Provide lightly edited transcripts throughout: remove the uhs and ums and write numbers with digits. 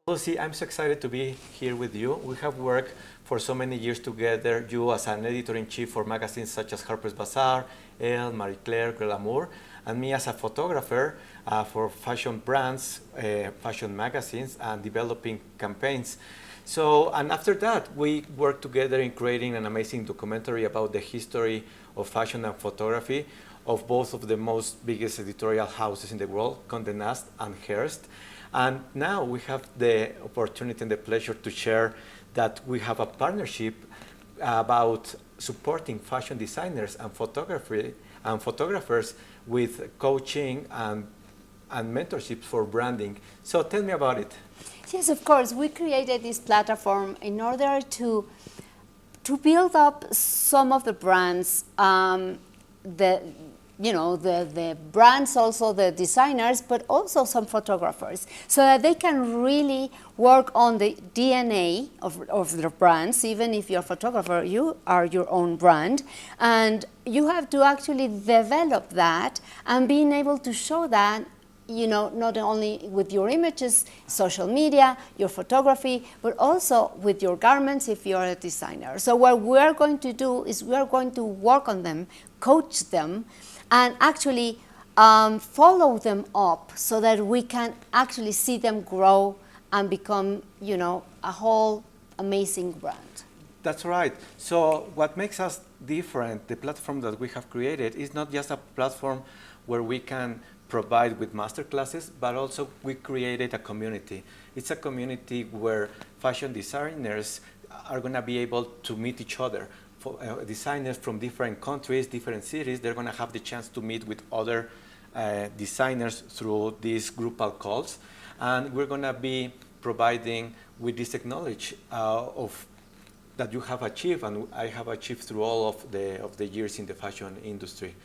Lucy, I'm so excited to be here with you. We have worked for so many years together, you as an editor-in-chief for magazines such as Harper's Bazaar, Elle, Marie Claire, Glamour, and me as a photographer for fashion brands, fashion magazines, and developing campaigns. So, and after that, we worked together in creating an amazing documentary about the history of fashion and photography of both of the most biggest editorial houses in the world, Condé Nast and Hearst. And now we have the opportunity and the pleasure to share that we have a partnership about supporting fashion designers and photographers with coaching and mentorship for branding. So tell me about it. Yes, of course. We created this platform in order to build up some of the brands, the brands, also the designers, but also some photographers, so that they can really work on the DNA of their brands. Even if you're a photographer, you are your own brand, and you have to actually develop that and being able to show that, not only with your images, social media, your photography, but also with your garments if you're a designer. So what we're going to do is we're going to work on them, coach them, and actually follow them up so that we can actually see them grow and become, a whole amazing brand. That's right. So what makes us different, the platform that we have created, is not just a platform where we can provide with master classes, but also we created a community. It's a community where fashion designers are going to be able to meet each other. For, designers from different countries, different cities, they're going to have the chance to meet with other designers through these groupal calls. And we're going to be providing with this knowledge that you have achieved and I have achieved through all of the years in the fashion industry.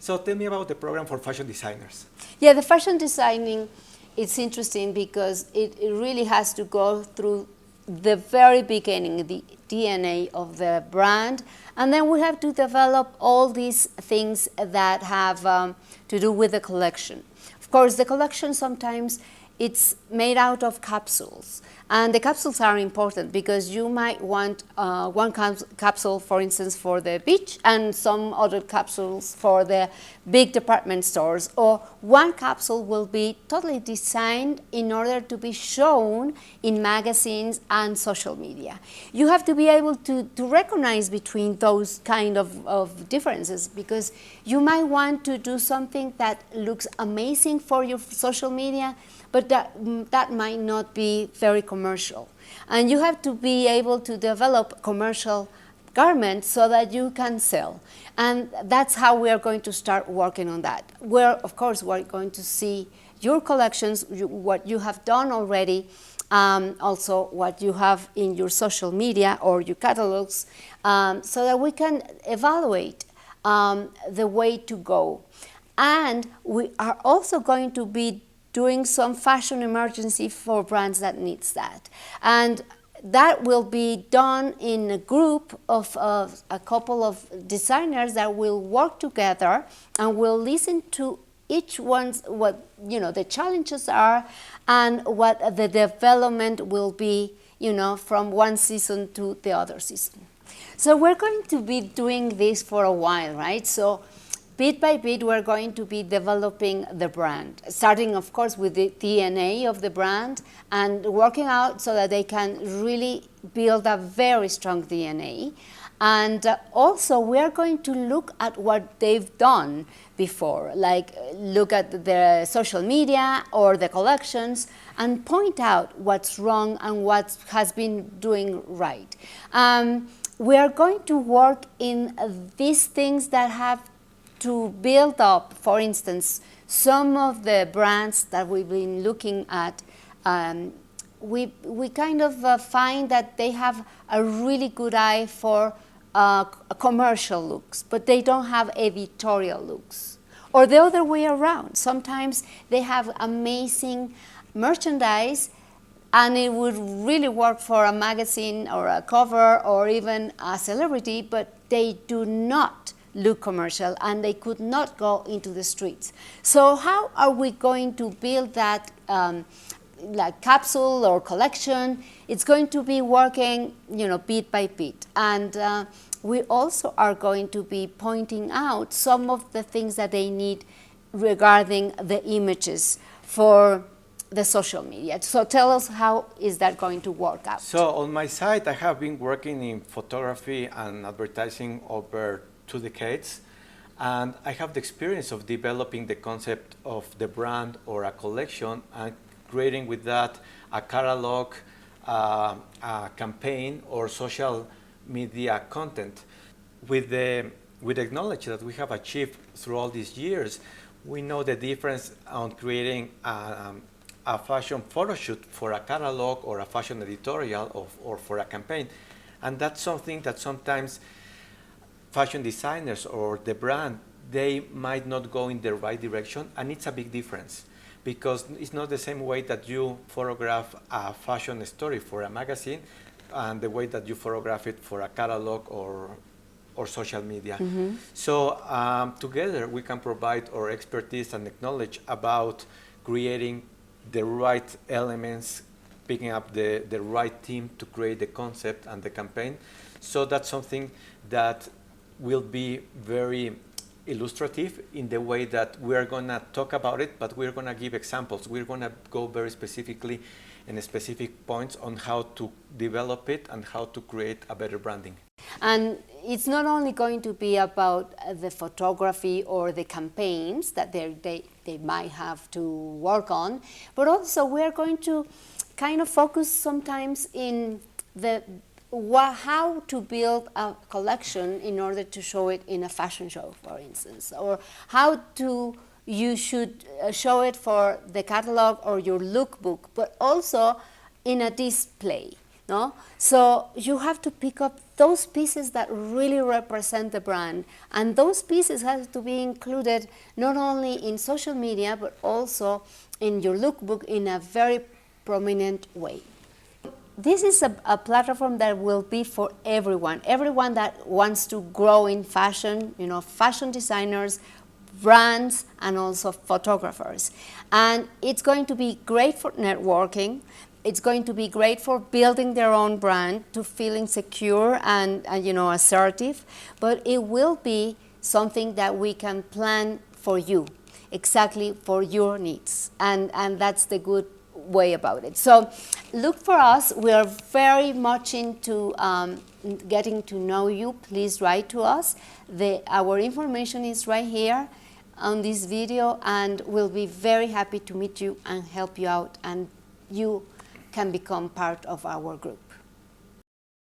So tell me about the program for fashion designers. Yeah, the fashion designing, it's interesting because it really has to go through the very beginning, the DNA of the brand, and then we have to develop all these things that have to do with the collection. Of course, the collection sometimes it's made out of capsules, and the capsules are important because you might want one capsule, for instance, for the beach and some other capsules for the big department stores, or one capsule will be totally designed in order to be shown in magazines and social media. You have to be able to recognize between those kind of differences, because you might want to do something that looks amazing for your social media, but that might not be very commercial. And you have to be able to develop commercial garments so that you can sell. And that's how we are going to start working on that. Of course, we're going to see your collections, what you have done already, also what you have in your social media or your catalogs, so that we can evaluate the way to go. And we are also going to be doing some fashion emergency for brands that needs that. And that will be done in a group of a couple of designers that will work together and will listen to each one's what the challenges are and what the development will be, from one season to the other season. So we're going to be doing this for a while, right? So bit by bit, we're going to be developing the brand, starting, of course, with the DNA of the brand and working out so that they can really build a very strong DNA. And also, we're going to look at what they've done before, like look at their social media or the collections and point out what's wrong and what has been doing right. We are going to work in these things that have to build up, for instance, some of the brands that we've been looking at. We kind of find that they have a really good eye for commercial looks, but they don't have editorial looks. Or the other way around. Sometimes they have amazing merchandise and it would really work for a magazine or a cover or even a celebrity, but they do not look commercial and they could not go into the streets. So how are we going to build that like capsule or collection. It's going to be working, bit by bit. And we also are going to be pointing out some of the things that they need regarding the images for the social media. So tell us, how is that going to work out? So on my side, I have been working in photography and advertising over 2 decades. And I have the experience of developing the concept of the brand or a collection and creating with that a catalog, a campaign, or social media content. With the knowledge that we have achieved through all these years, we know the difference on creating a fashion photo shoot for a catalog or a fashion editorial or for a campaign. And that's something that sometimes fashion designers or the brand, they might not go in the right direction, and it's a big difference because it's not the same way that you photograph a fashion story for a magazine and the way that you photograph it for a catalog or social media. Mm-hmm. So together we can provide our expertise and knowledge about creating the right elements, picking up the right team to create the concept and the campaign. So that's something that will be very illustrative in the way that we're going to talk about it, but we're going to give examples. We're going to go very specifically in specific points on how to develop it and how to create a better branding. And it's not only going to be about the photography or the campaigns that they might have to work on, but also we're going to kind of focus sometimes in how to build a collection in order to show it in a fashion show, for instance, or how you should show it for the catalog or your lookbook, but also in a display. No? So you have to pick up those pieces that really represent the brand, and those pieces have to be included not only in social media but also in your lookbook in a very prominent way. This is a platform that will be for everyone that wants to grow in fashion, fashion designers, brands, and also photographers. And it's going to be great for networking. It's going to be great for building their own brand, to feeling secure and assertive. But it will be something that we can plan for you, exactly for your needs. And that's the good way about it. So look for us. We are very much into getting to know you. Please write to us. Our information is right here on this video, and we'll be very happy to meet you and help you out, and you can become part of our group.